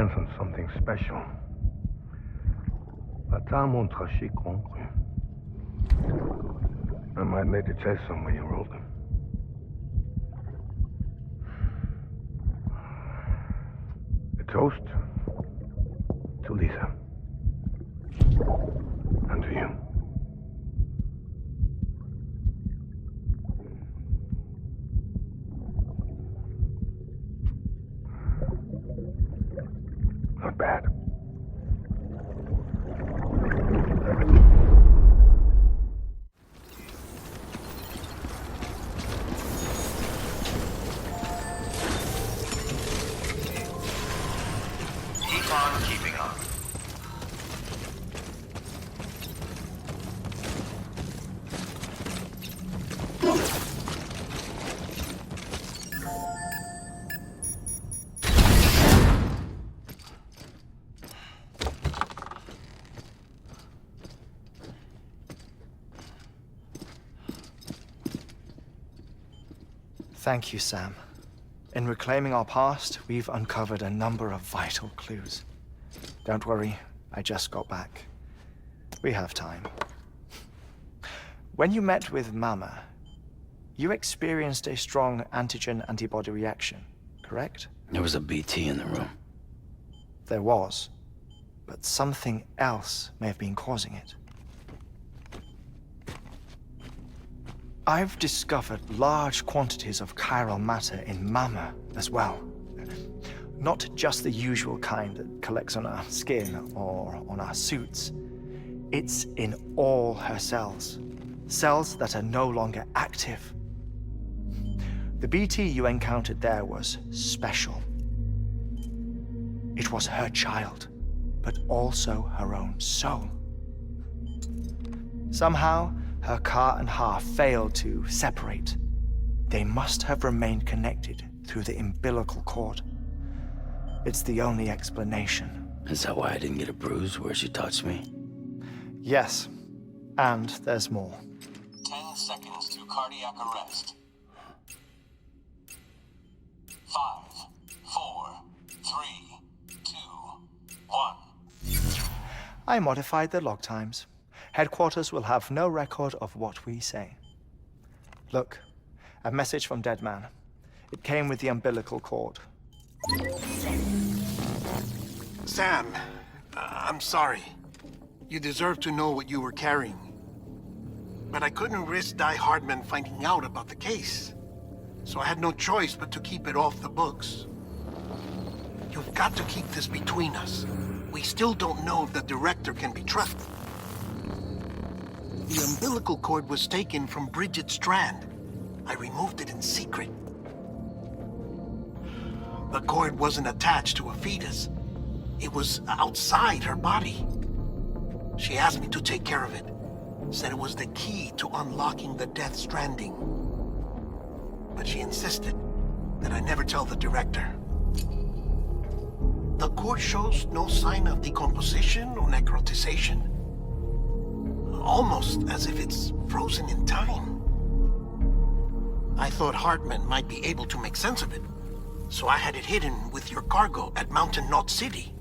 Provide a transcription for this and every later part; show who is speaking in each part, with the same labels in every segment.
Speaker 1: chance on something special. Attends mon trachet conclu. I might make the test some when you roll them. A toast to Lisa. And to you. Not bad.
Speaker 2: Keep on keeping on.
Speaker 3: Thank you, Sam. In reclaiming our past, we've uncovered a number of vital clues. Don't worry, I just got back. We have time. When you met with Mama, you experienced a strong antigen-antibody reaction, correct?
Speaker 4: There was a BT in the room.
Speaker 3: There was, but something else may have been causing it. I've discovered large quantities of chiral matter in Mama as well. Not just the usual kind that collects on our skin or on our suits. It's in all her cells. Cells that are no longer active. The BT you encountered there was special. It was her child, but also her own soul. Somehow, her car and half failed to separate. They must have remained connected through the umbilical cord. It's the only explanation.
Speaker 4: Is that why I didn't get a bruise where she touched me?
Speaker 3: Yes, and there's more.
Speaker 2: 10 seconds to cardiac arrest. 5, 4, 3, 2, 1.
Speaker 3: I modified the log times. Headquarters will have no record of what we say. Look, a message from Dead Man. It came with the umbilical cord.
Speaker 5: Sam, I'm sorry. You deserve to know what you were carrying. But I couldn't risk Di Hardman finding out about the case. So I had no choice but to keep it off the books. You've got to keep this between us. We still don't know if the director can be trusted. The umbilical cord was taken from Bridget Strand. I removed it in secret. The cord wasn't attached to a fetus. It was outside her body. She asked me to take care of it. Said it was the key to unlocking the Death Stranding. But she insisted that I never tell the director. The cord shows no sign of decomposition or necrotization. Almost as if it's frozen in time. I thought Hartman might be able to make sense of it, so I had it hidden with your cargo at Mountain Knot City.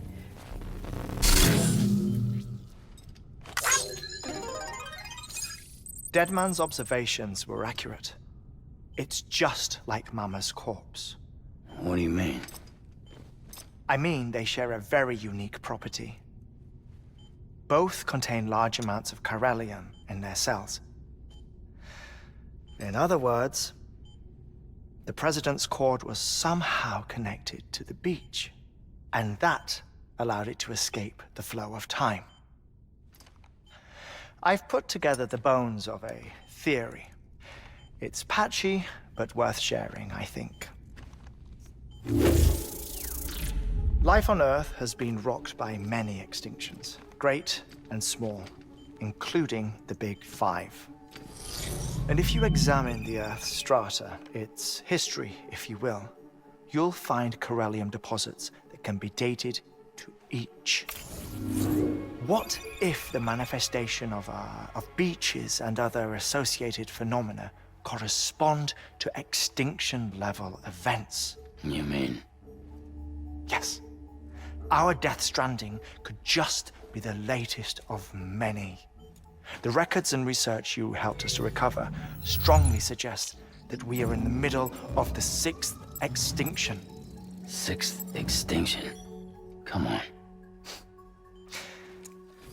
Speaker 3: Deadman's observations were accurate. It's just like Mama's corpse.
Speaker 4: What do you mean?
Speaker 3: I mean, they share a very unique property. Both contain large amounts of chiralium in their cells. In other words, the President's cord was somehow connected to the beach, and that allowed it to escape the flow of time. I've put together the bones of a theory. It's patchy, but worth sharing, I think. Life on Earth has been rocked by many extinctions, great and small, including the Big Five. And if you examine the Earth's strata, its history, if you will, you'll find chiralium deposits that can be dated to each. What if the manifestation of beaches and other associated phenomena correspond to extinction-level events?
Speaker 4: You mean?
Speaker 3: Yes. Our Death Stranding could just be the latest of many. The records and research you helped us to recover strongly suggest that we are in the middle of the 6th extinction.
Speaker 4: 6th extinction? Come on.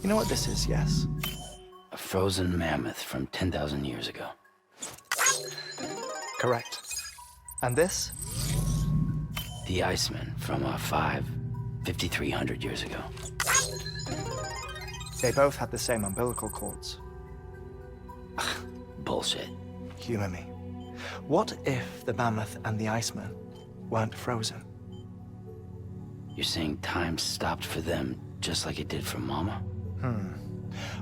Speaker 3: You know what this is, yes?
Speaker 4: A frozen mammoth from 10,000 years ago.
Speaker 3: Correct. And this?
Speaker 4: The Iceman from 5,300 years ago.
Speaker 3: They both had the same umbilical cords.
Speaker 4: Bullshit.
Speaker 3: Humor me. What if the mammoth and the Iceman weren't frozen?
Speaker 4: You're saying time stopped for them just like it did for Mama?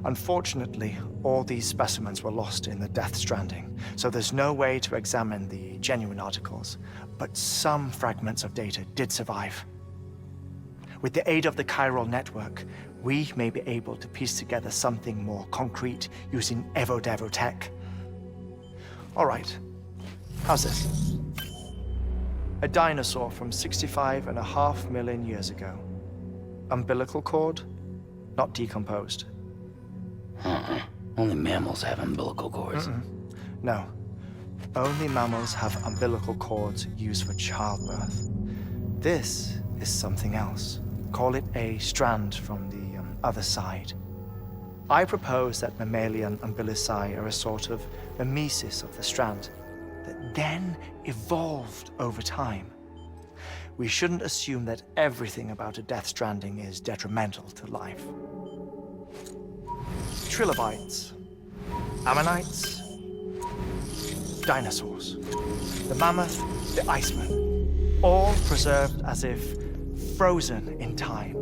Speaker 3: Unfortunately, all these specimens were lost in the Death Stranding, so there's no way to examine the genuine articles, but some fragments of data did survive. With the aid of the chiral network, we may be able to piece together something more concrete using Evo-Devo tech. All right, how's this? A dinosaur from 65.5 million years ago. Umbilical cord, not decomposed.
Speaker 4: Only mammals have umbilical cords.
Speaker 3: No, only mammals have umbilical cords used for childbirth. This is something else. Call it a strand from the other side. I propose that mammalian umbilici are a sort of mimesis of the strand that then evolved over time. We shouldn't assume that everything about a Death Stranding is detrimental to life. Trilobites, ammonites, dinosaurs, the mammoth, the Iceman, all preserved as if frozen in time,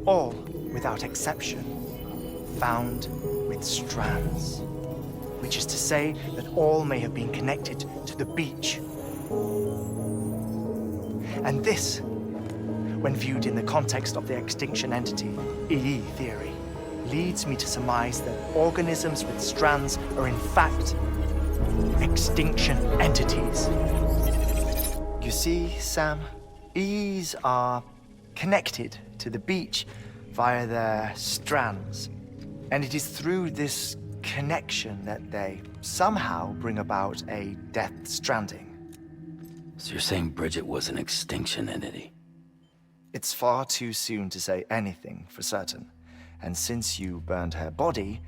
Speaker 3: all, without exception, found with strands, which is to say that all may have been connected to the beach. And this, when viewed in the context of the extinction entity, EE theory, leads me to surmise that organisms with strands are in fact extinction entities. You see, Sam, EEs are connected to the beach via their strands. And it is through this connection that they somehow bring about a Death Stranding.
Speaker 4: So you're saying Bridget was an extinction entity?
Speaker 3: It's far too soon to say anything for certain. And since you burned her body,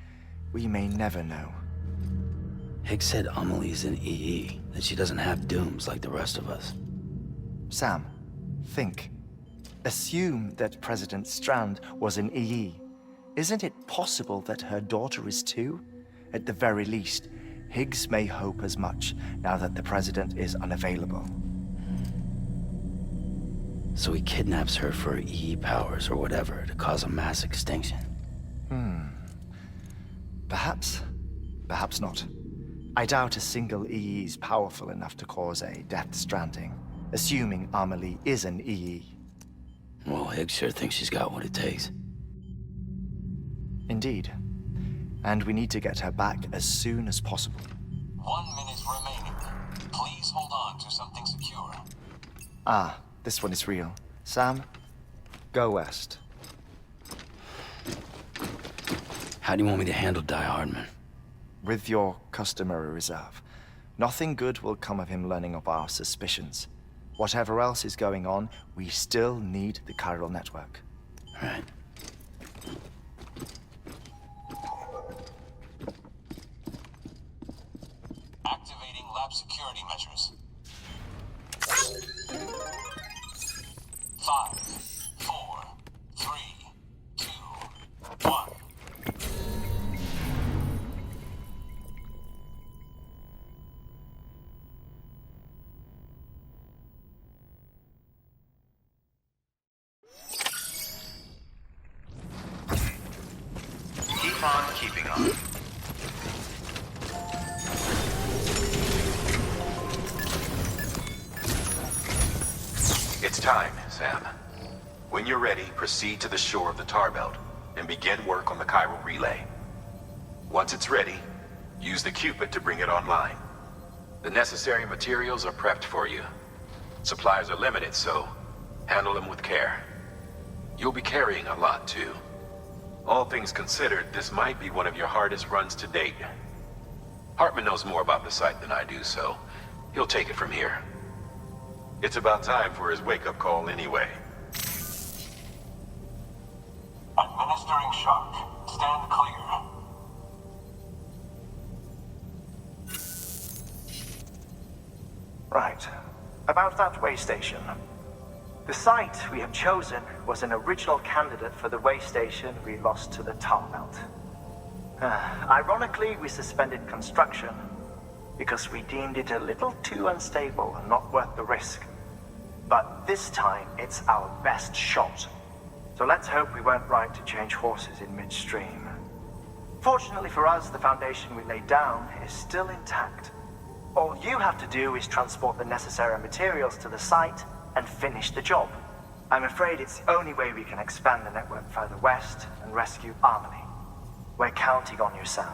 Speaker 3: we may never know.
Speaker 4: Higgs said Amelie's an EE, that she doesn't have dooms like the rest of us.
Speaker 3: Sam, think. Assume that President Strand was an EE. Isn't it possible that her daughter is too? At the very least, Higgs may hope as much now that the president is unavailable.
Speaker 4: So he kidnaps her for EE powers or whatever to cause a mass extinction.
Speaker 3: Perhaps. Perhaps not. I doubt a single EE is powerful enough to cause a Death Stranding, assuming Amelie is an EE.
Speaker 4: Well, Higgs sure thinks she's got what it takes.
Speaker 3: Indeed. And we need to get her back as soon as possible.
Speaker 2: 1 minute remaining. Please hold on to something secure.
Speaker 3: Ah, this one is real. Sam, go west.
Speaker 4: How do you want me to handle Die Hardman?
Speaker 3: With your customary reserve. Nothing good will come of him learning of our suspicions. Whatever else is going on, we still need the chiral network.
Speaker 4: Right.
Speaker 2: Activating lab security measures. 5, 4, 3, 2, 1.
Speaker 6: Keep on keeping on.
Speaker 7: It's time, Sam. When you're ready, proceed to the shore of the tar belt and begin work on the chiral relay. Once it's ready, use the Cupid to bring it online. The necessary materials are prepped for you. Supplies are limited, so handle them with care. You'll be carrying a lot, too. All things considered, this might be one of your hardest runs to date. Hartman knows more about the site than I do, so he'll take it from here. It's about time for his wake-up call anyway.
Speaker 2: Administering shock. Stand clear.
Speaker 3: Right. About that way station. The site we have chosen was an original candidate for the way station we lost to the tar belt. Ironically, we suspended construction because we deemed it a little too unstable and not worth the risk. But this time, it's our best shot. So let's hope we weren't right to change horses in midstream. Fortunately for us, the foundation we laid down is still intact. All you have to do is transport the necessary materials to the site and finish the job. I'm afraid it's the only way we can expand the network further west and rescue Amelie. We're counting on you, Sam.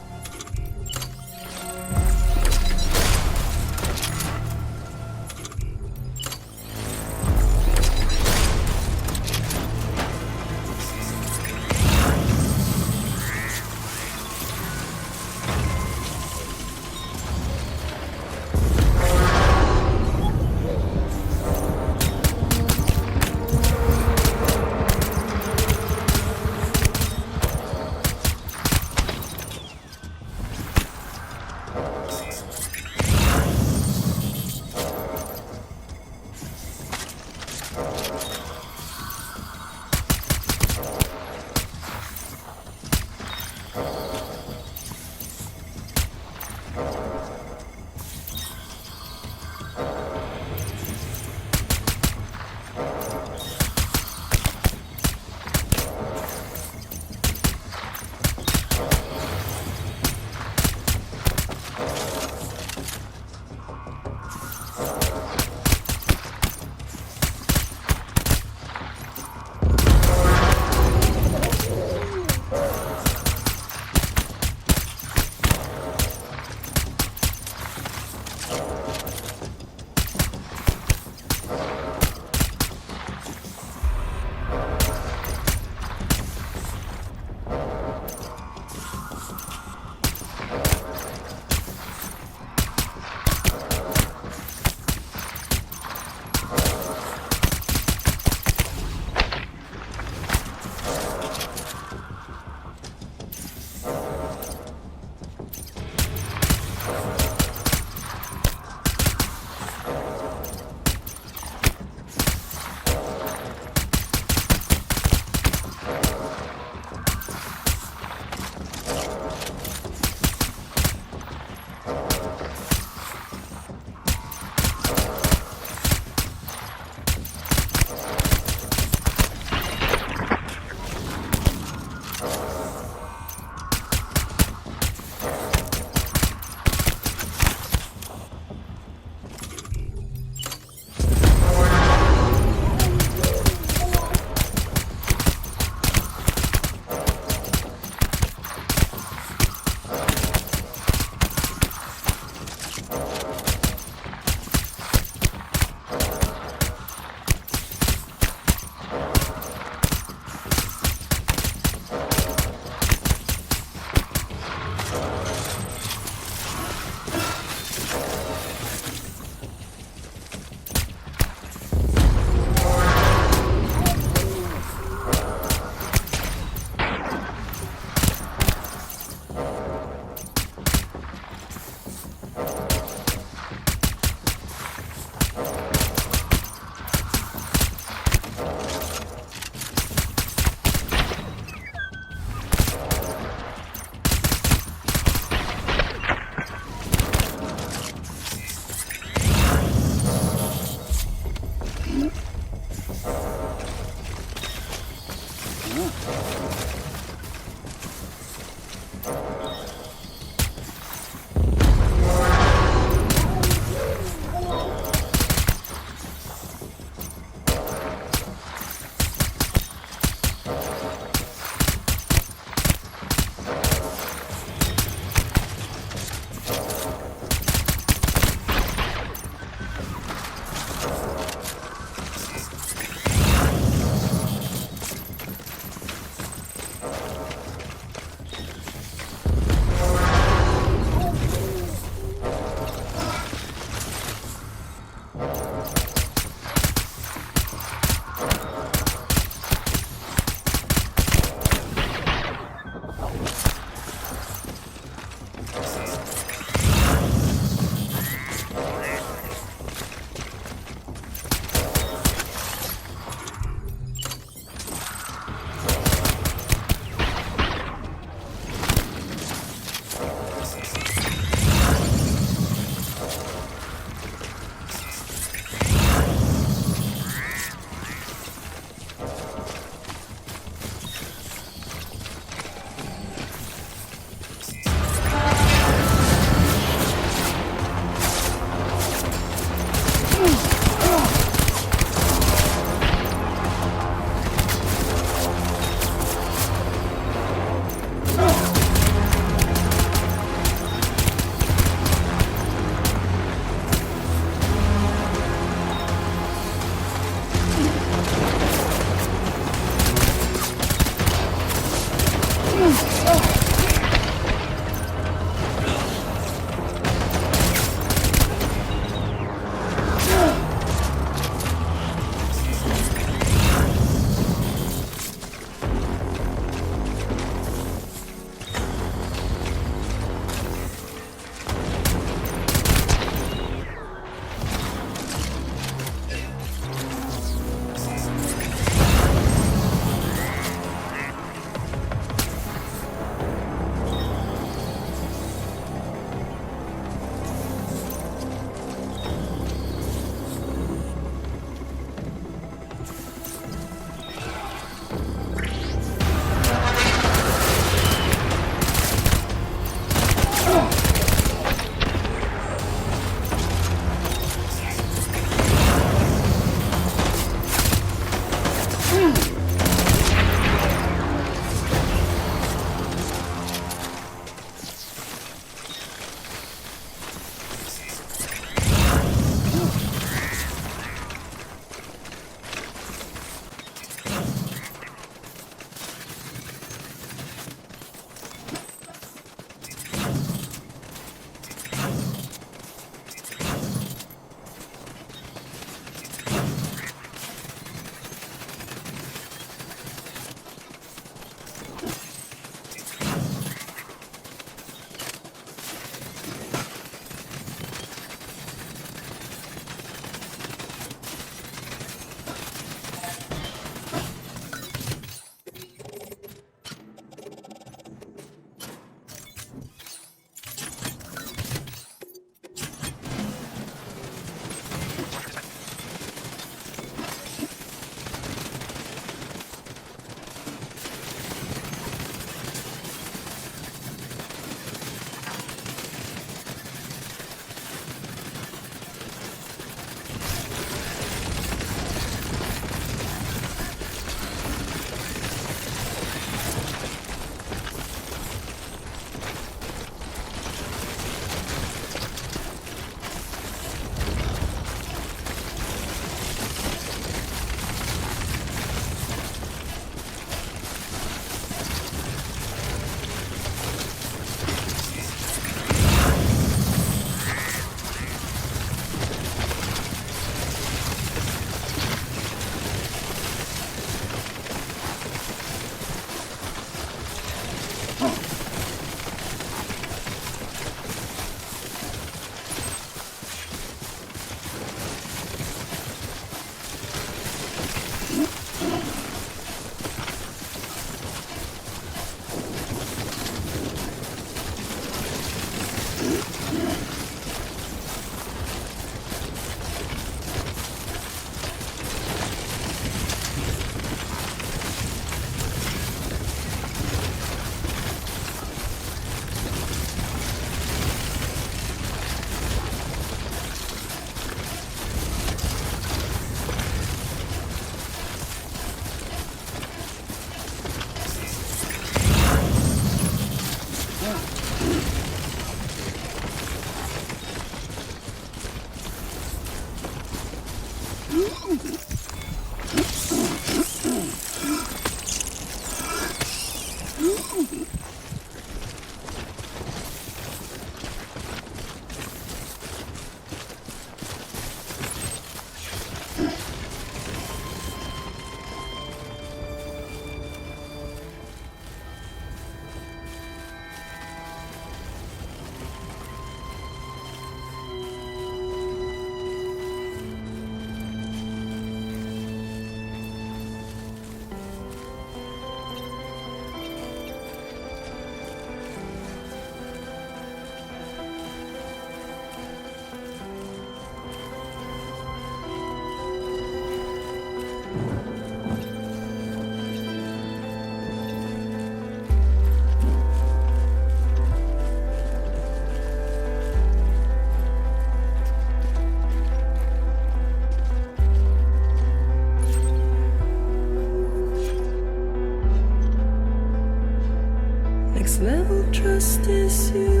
Speaker 8: level trust is you.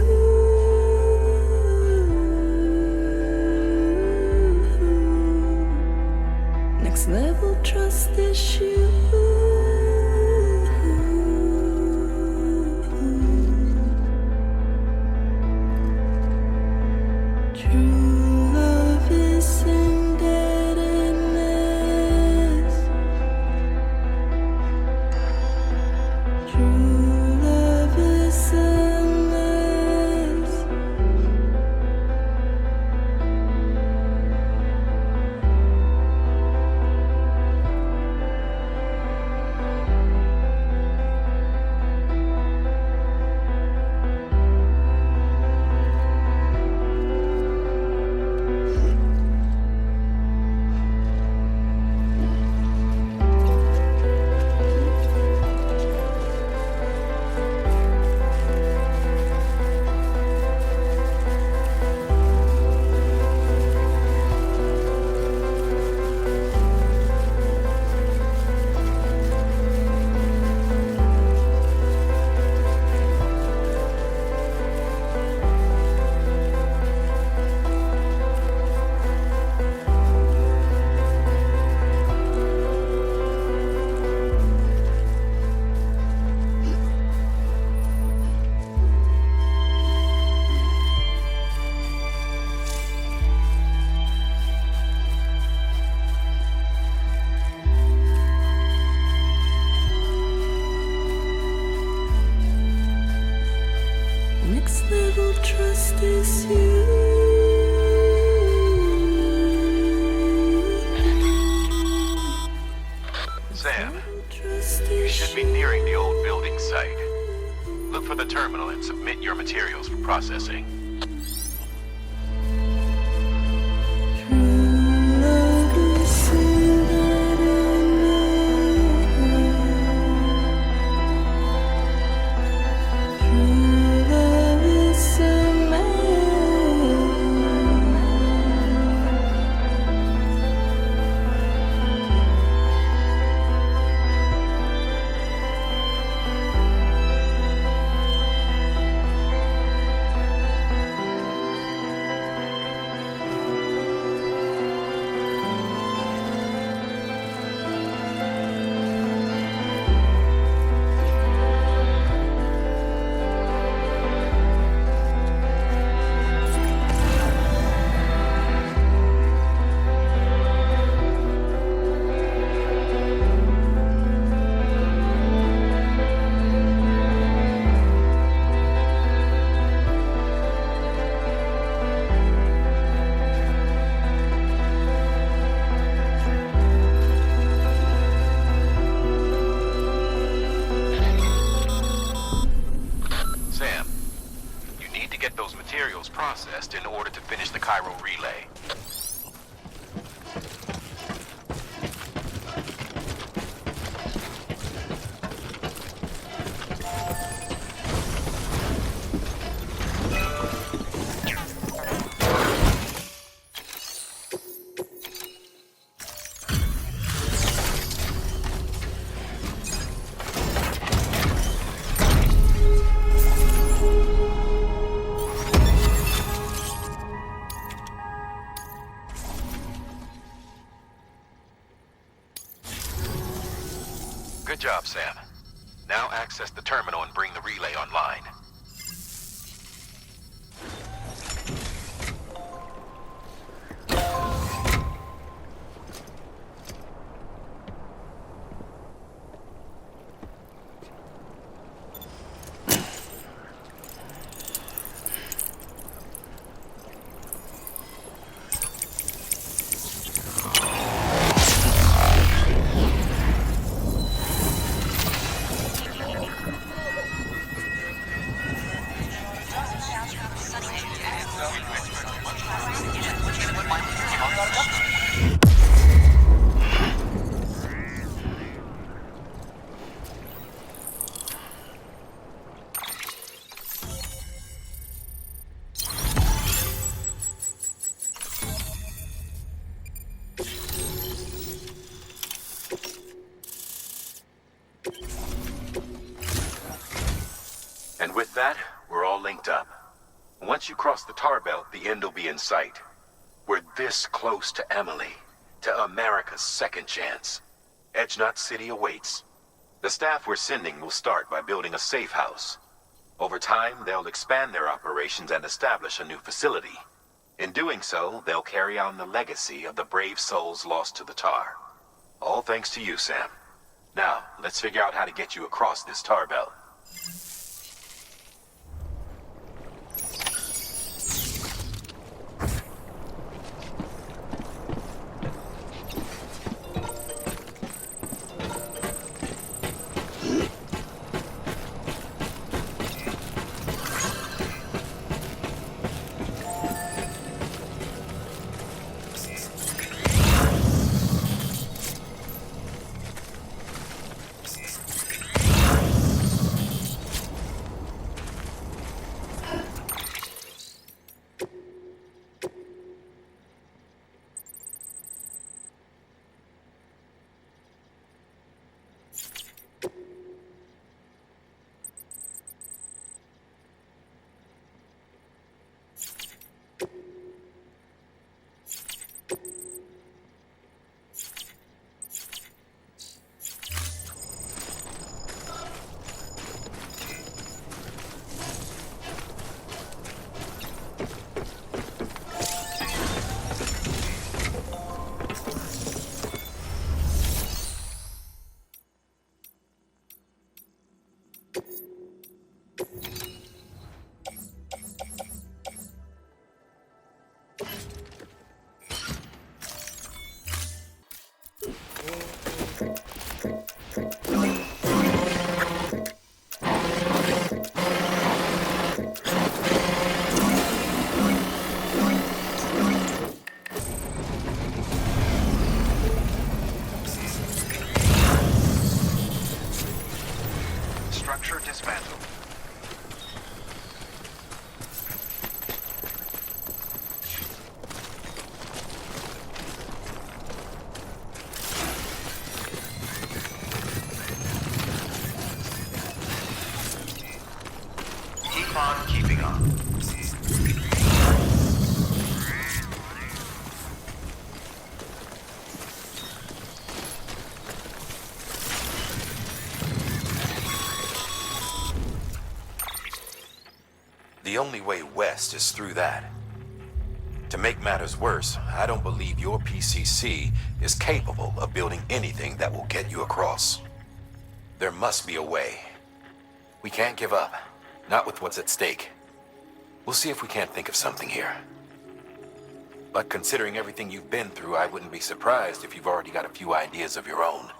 Speaker 8: Next level trust is you. True love is indebtedness. True love is a mess. Next level trust is you.
Speaker 7: Sam,
Speaker 8: Trust
Speaker 7: you
Speaker 8: is
Speaker 7: should be nearing the old building site. Look for the terminal and submit your materials for processing.
Speaker 8: true love is indebtedness. True love is a mess.
Speaker 7: Sam, you need to get those materials processed in order to finish the Cairo relay. Good job, Sam. Now access the terminal and bring the relay online. And with that, we're all linked up. Once you cross the tar belt, the end will be in sight. We're this close to Emily, to America's second chance. Edgenut City awaits. The staff we're sending will start by building a safe house. Over time, they'll expand their operations and establish a new facility. In doing so, they'll carry on the legacy of the brave souls lost to the tar. All thanks to you, Sam. Now, let's figure out how to get you across this tar belt.
Speaker 6: Structure dismantled. Keep on keeping on.
Speaker 7: The only way west is through that. To make matters worse, I don't believe your PCC is capable of building anything that will get you across. There must be a way. We can't give up, not with what's at stake. We'll see if we can't think of something here. But considering everything you've been through, I wouldn't be surprised if you've already got a few ideas of your own.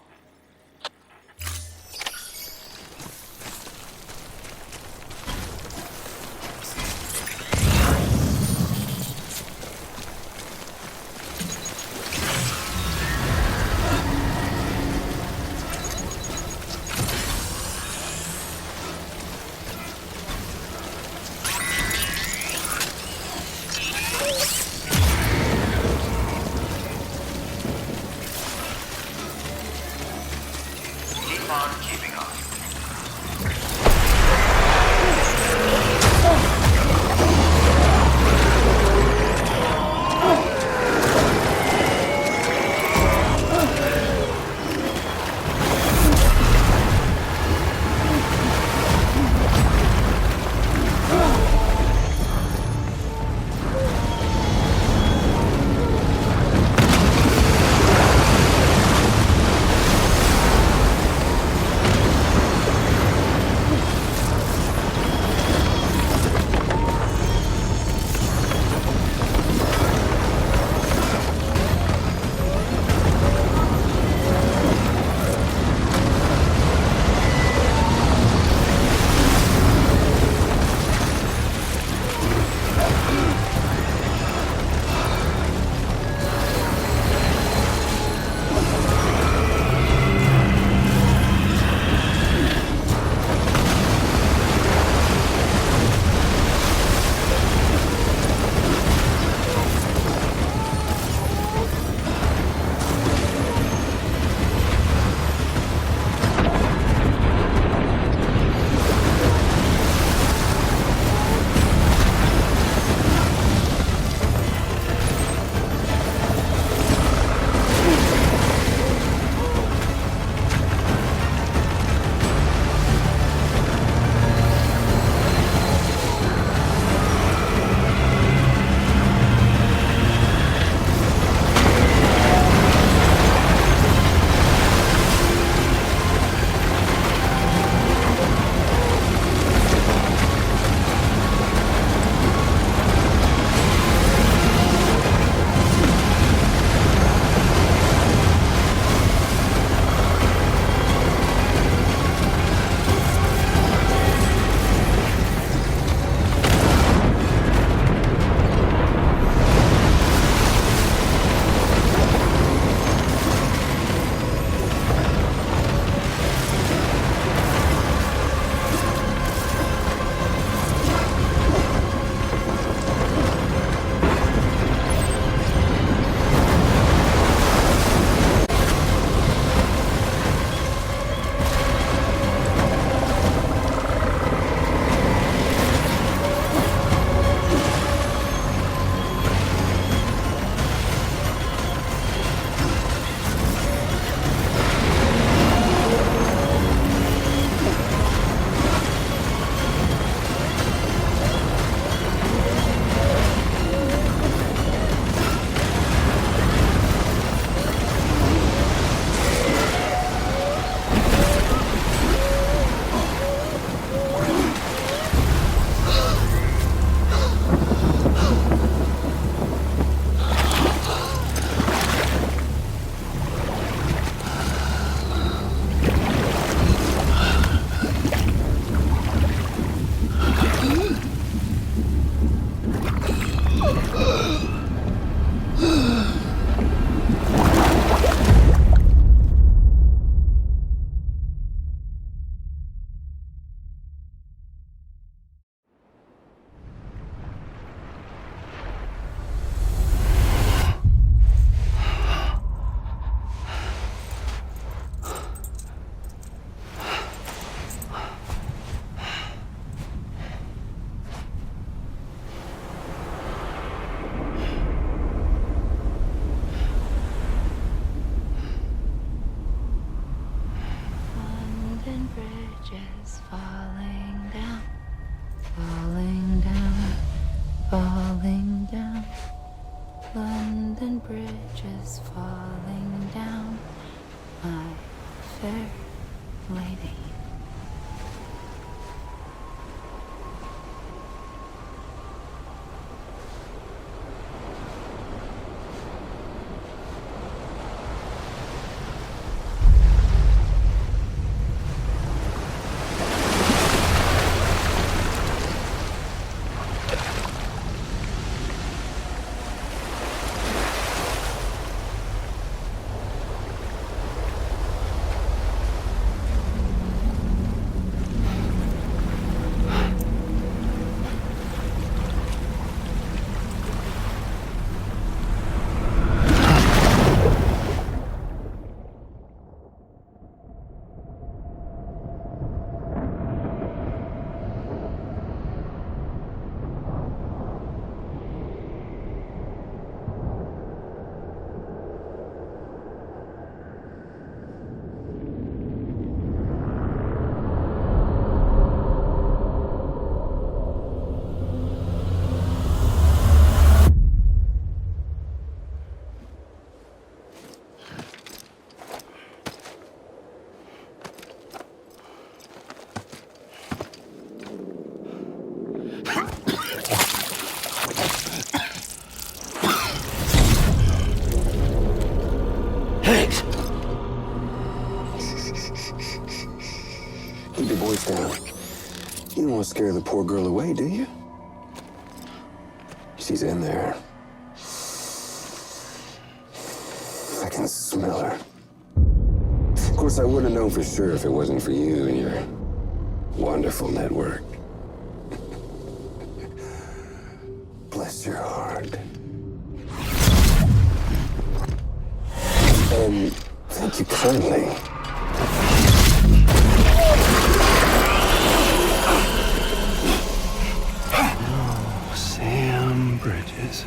Speaker 6: Keep on keeping on.
Speaker 8: London Bridge is falling down, falling down, falling down. London Bridge is falling down, my fair lady.
Speaker 4: Higgs!
Speaker 9: Keep your voice down. You don't want to scare the poor girl away, do you? She's in there. I can smell her. Of course, I wouldn't have known for sure if it wasn't for you and your wonderful network. Bless your heart. And thank you kindly.
Speaker 10: Oh, Sam Bridges.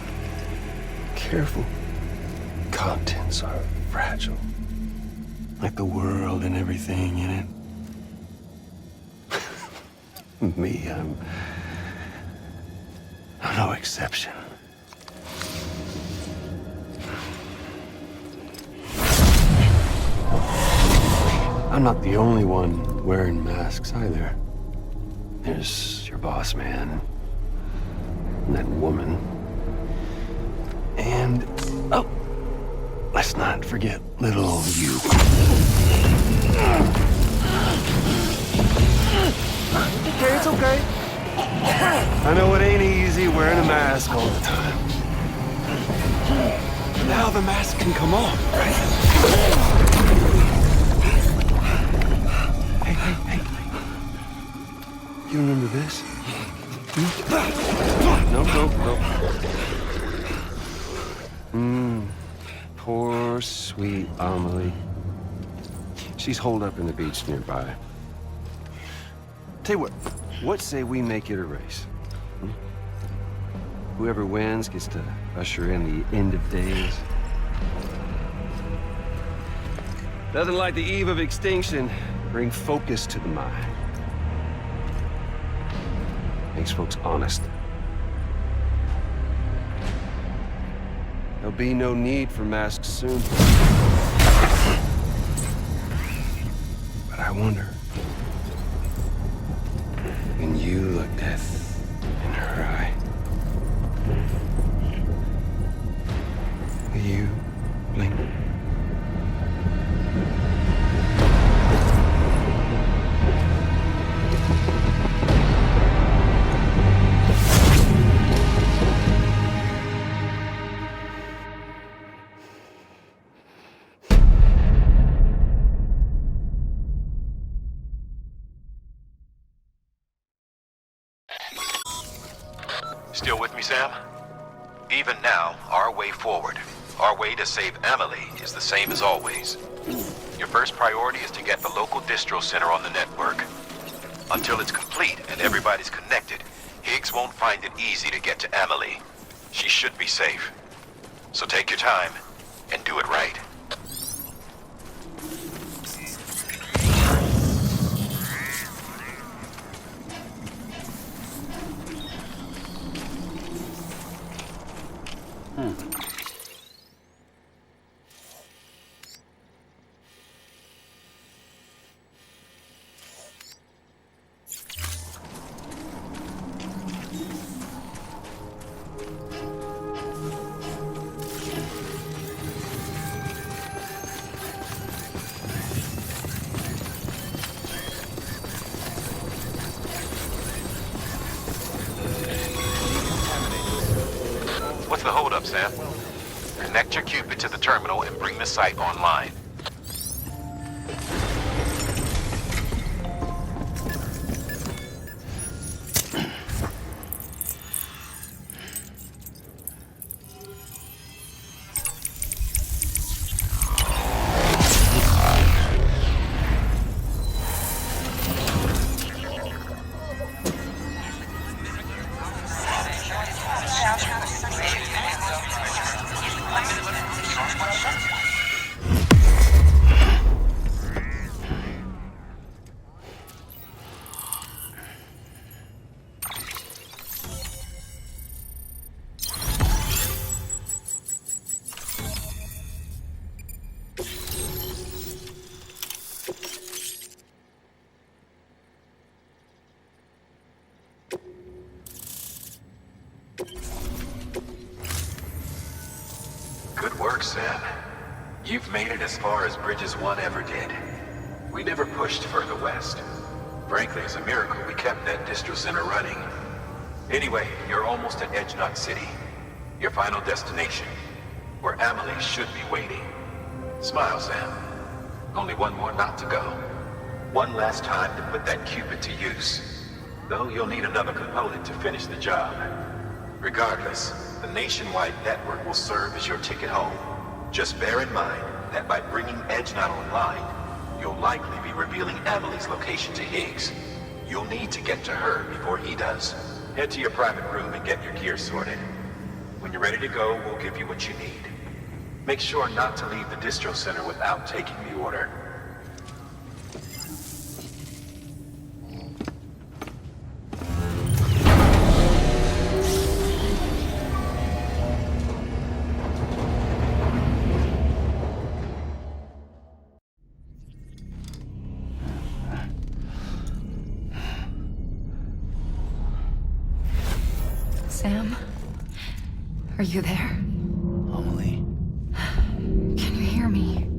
Speaker 10: Careful. Contents are fragile. Like the world and everything in it. Me, I'm no exception. I'm not the only one wearing masks either. There's your boss man, and that woman, and, oh, let's not forget little you.
Speaker 3: Okay, it's okay.
Speaker 10: I know it ain't easy wearing a mask all the time. Now the mask can come off, right? Hey. You remember this? No. Poor, sweet Amelie. She's holed up in the beach nearby. Tell you what say we make it a race? Whoever wins gets to usher in the end of days. Nothing like the eve of extinction. Bring focus to the mind. Makes folks honest. There'll be no need for masks soon. But I wonder, when you look death in her eye, will you blink?
Speaker 7: Still with me, Sam? Even now, our way forward, our way to save Amelie is the same as always. Your first priority is to get the local distro center on the network. Until it's complete and everybody's connected, Higgs won't find it easy to get to Amelie. She should be safe. So take your time and do it right. up, Sam. Connect your Cupid to the terminal and bring the site online. Good work, Sam. You've made it as far as Bridges 1 ever did. We never pushed further west. Frankly, it's a miracle we kept that distro center running. Anyway, you're almost at Edge Knot City, your final destination, where Amelie should be waiting. Smile, Sam. Only one more knot to go. One last time to put that Cupid to use. Though you'll need another component to finish the job. Regardless, the nationwide network will serve as your ticket home. Just bear in mind that by bringing Edge Knot online, you'll likely be revealing Amelie's location to Higgs. You'll need to get to her before he does. Head to your private room and get your gear sorted. When you're ready to go, we'll give you what you need. Make sure not to leave the distro center without taking the order.
Speaker 11: Sam? Are you there?
Speaker 4: Amelie.
Speaker 11: Can you hear me?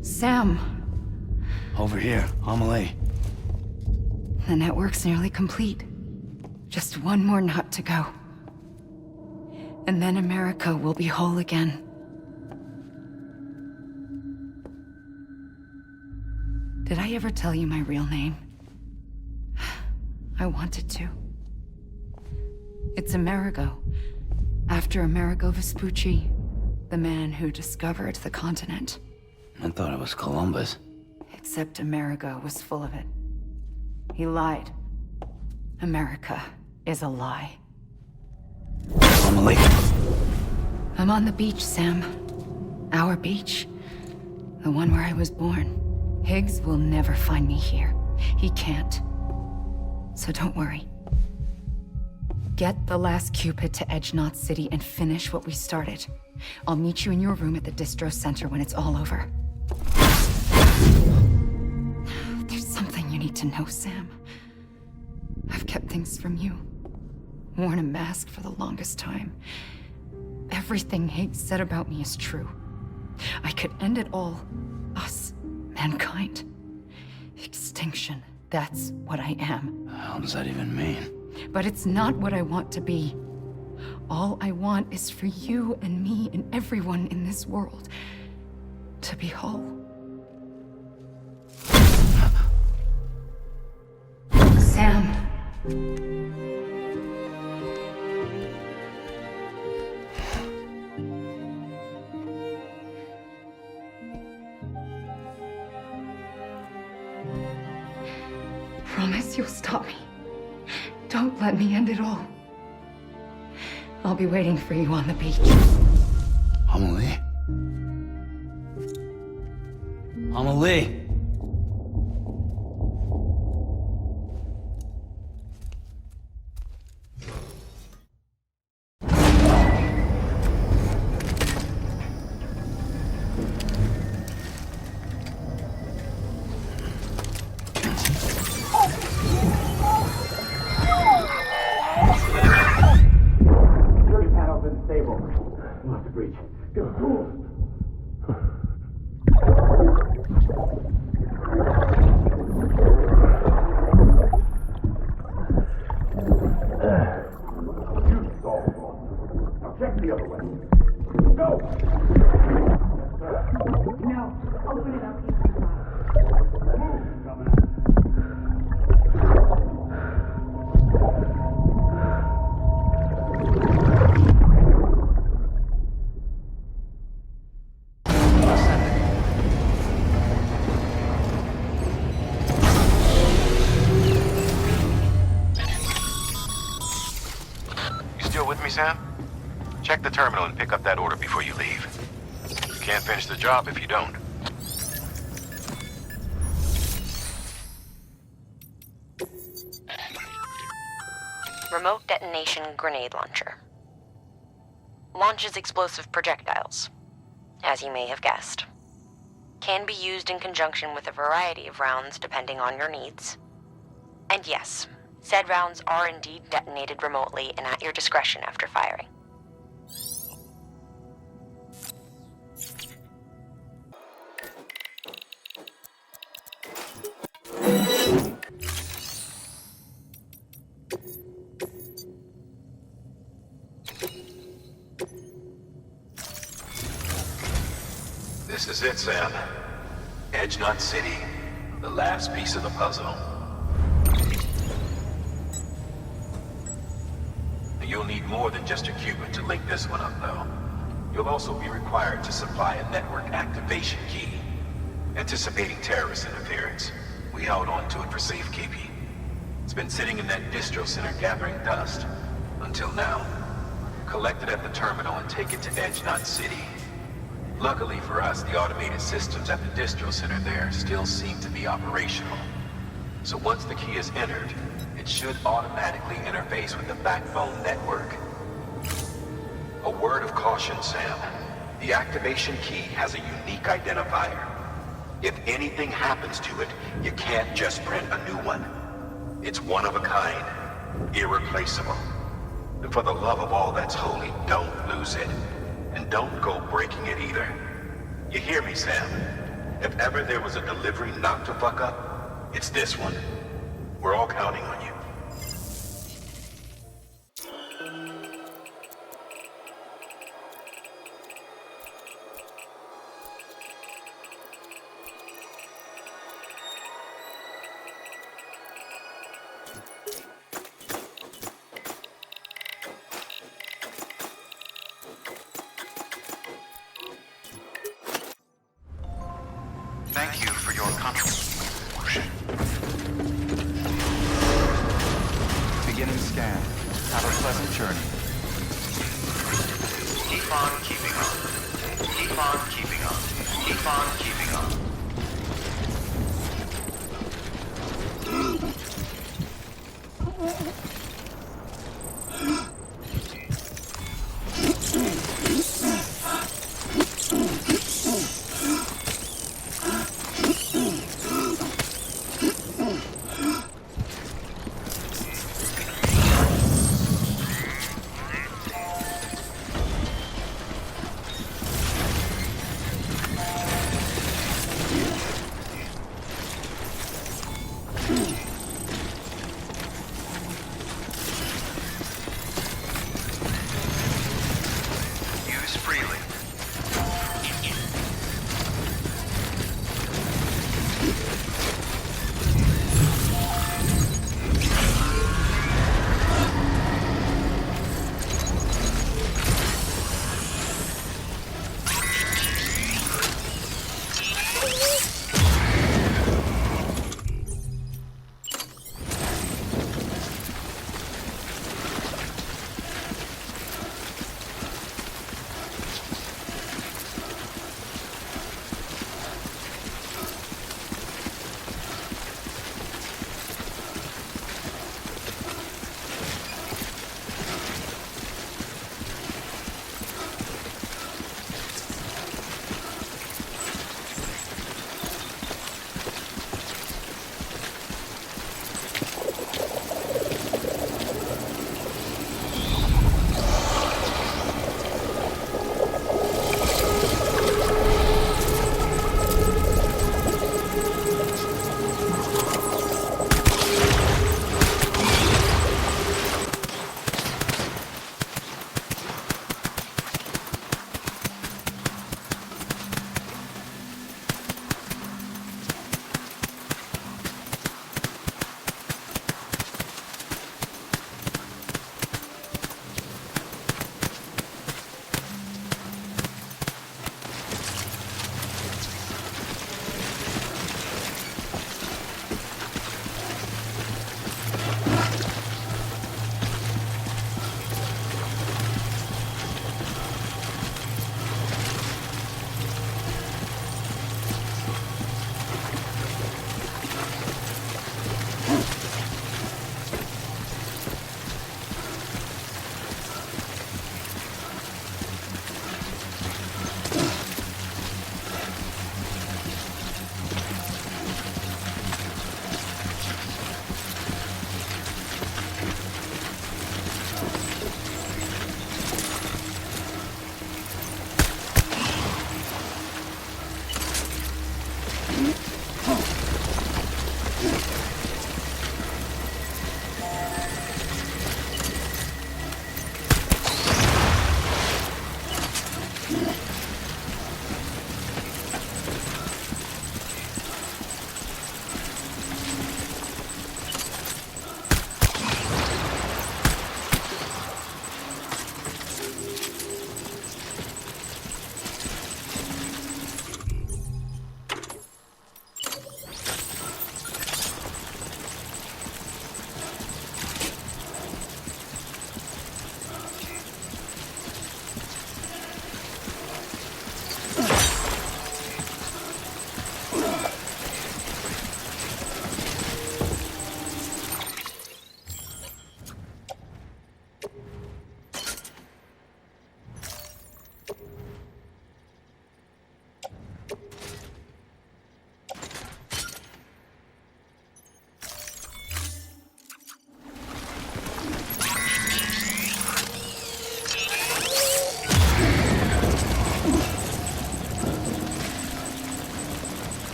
Speaker 11: Sam!
Speaker 4: Over here, Amelie.
Speaker 11: The network's nearly complete. Just one more knot to go. And then America will be whole again. Did I ever tell you my real name? I wanted to. It's Amerigo, after Amerigo Vespucci, the man who discovered the continent.
Speaker 4: I thought it was Columbus.
Speaker 11: Except Amerigo was full of it. He lied. America is a lie.
Speaker 4: Amelie.
Speaker 11: I'm on the beach, Sam. Our beach. The one where I was born. Higgs will never find me here. He can't. So don't worry. Get the last Cupid to Edge Knot City and finish what we started. I'll meet you in your room at the distro center when it's all over. There's something you need to know, Sam. I've kept things from you. Worn a mask for the longest time. Everything Higgs said about me is true. I could end it all. Us. Mankind. Extinction. That's what I am.
Speaker 4: How does that even mean?
Speaker 11: But it's not what I want to be. All I want is for you and me and everyone in this world to be whole. Sam. Promise you'll stop me. Don't let me end it all. I'll be waiting for you on the beach.
Speaker 4: Amelie? Amelie!
Speaker 1: Check the other way.
Speaker 7: Sam? Check the terminal and pick up that order before you leave. You can't finish the job if you don't.
Speaker 12: Remote detonation grenade launcher. Launches explosive projectiles, as you may have guessed. Can be used in conjunction with a variety of rounds depending on your needs. And yes, said rounds are indeed detonated remotely and at your discretion after firing.
Speaker 7: This is it, Sam. Edge Knot City, the last piece of the puzzle. You'll need more than just a Cuban to link this one up, though. You'll also be required to supply a network activation key. Anticipating terrorist interference, we held on to it for safekeeping. It's been sitting in that distro center gathering dust. Until now. Collect it at the terminal and take it to Edge Knot City. Luckily for us, the automated systems at the distro center there still seem to be operational. So once the key is entered, it should automatically interface with the backbone network. A word of caution, Sam. The activation key has a unique identifier. If anything happens to it, you can't just print a new one. It's one of a kind, irreplaceable. And for the love of all that's holy, don't lose it. And don't go breaking it either. You hear me, Sam? If ever there was a delivery not to fuck up, it's this one. We're all counting on you.
Speaker 6: Thank you for your contribution.
Speaker 2: Beginning scan. Have a pleasant journey.
Speaker 6: Keep on keeping on. Keep on keeping on. Keep on keeping on. Use freely.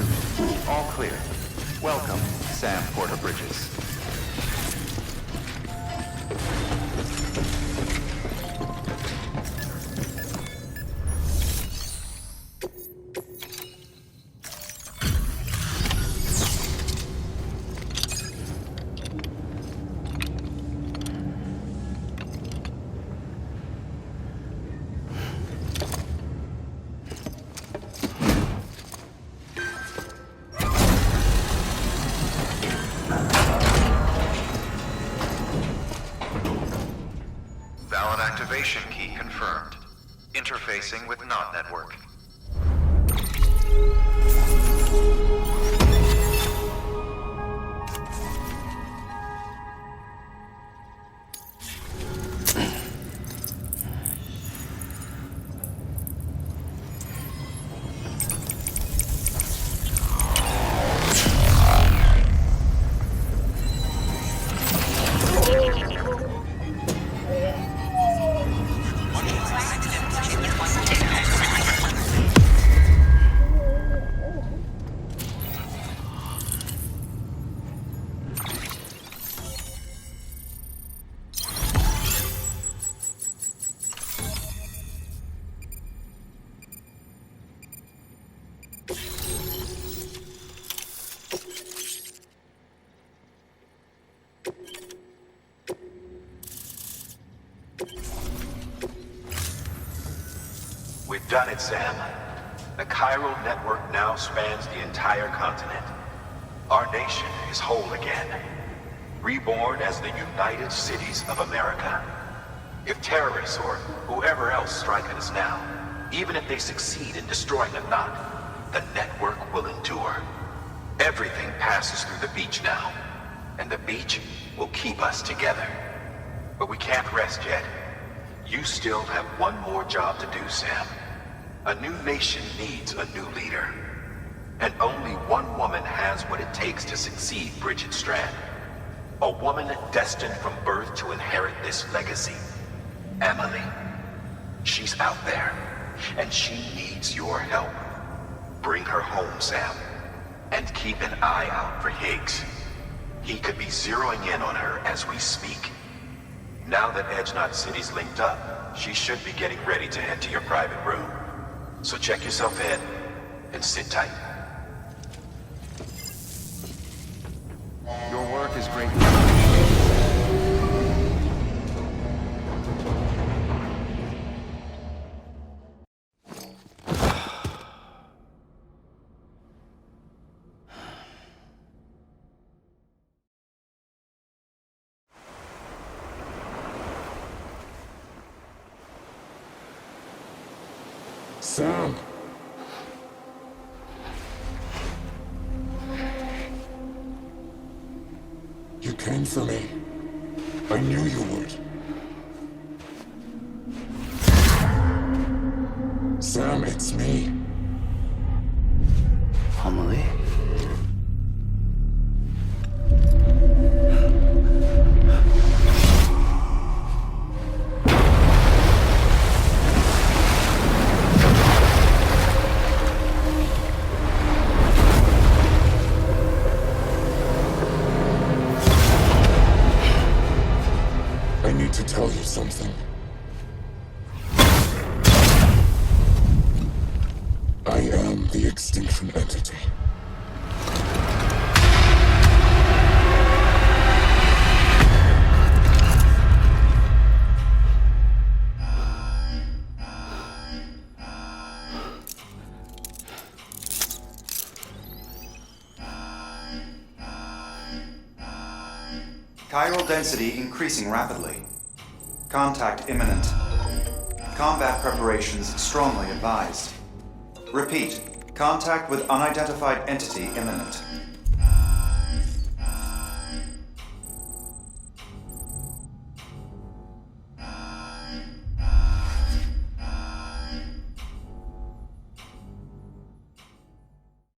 Speaker 13: pursuit. All clear. Welcome, Sam Porter Bridges.
Speaker 6: Valid activation key confirmed. Interfacing with NOT network.
Speaker 7: We've done it, Sam. The chiral network now spans the entire continent. Our nation is whole again. Reborn as the United Cities of America. If terrorists or whoever else strike at us now, even if they succeed in destroying the knot, the network will endure. Everything passes through the beach now, and the beach will keep us together. But we can't rest yet. You still have one more job to do, Sam. A new nation needs a new leader. And only one woman has what it takes to succeed Bridget Strand. A woman destined from birth to inherit this legacy. Emily. She's out there, and she needs your help. Bring her home, Sam. And keep an eye out for Higgs. He could be zeroing in on her as we speak. Now that Edge Knot City's linked up, she should be getting ready to head to your private room. So check yourself in, and sit tight.
Speaker 13: Your work is greatly appreciated.
Speaker 9: Sam! You came for me. I knew you would. Sam, it's me.
Speaker 4: Amelie?
Speaker 9: I need to tell you something. I am the extinction entity.
Speaker 14: Chiral density increasing rapidly. Contact imminent. Combat preparations strongly advised. Repeat, contact with unidentified entity imminent.